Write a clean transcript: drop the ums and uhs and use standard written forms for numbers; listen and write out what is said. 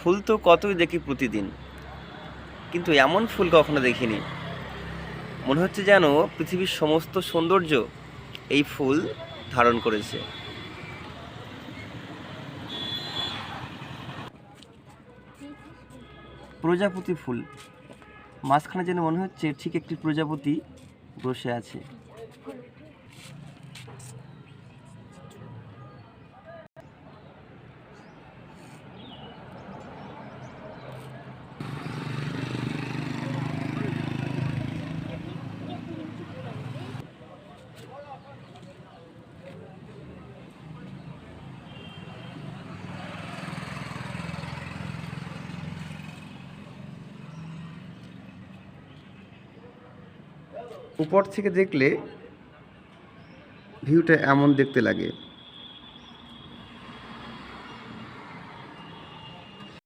ফুল তো কতই দেখি প্রতিদিন, কিন্তু এমন ফুল কখনো দেখিনি। মনে হচ্ছে যেন পৃথিবীর সমস্ত সৌন্দর্য এই ফুল ধারণ করেছে। প্রজাপতি ফুল, মাঝখানে যেন মনে হচ্ছে ঠিক একটি প্রজাপতি বসে আছে। উপর থেকে দেখলে ভিউটা এমন দেখতে লাগে।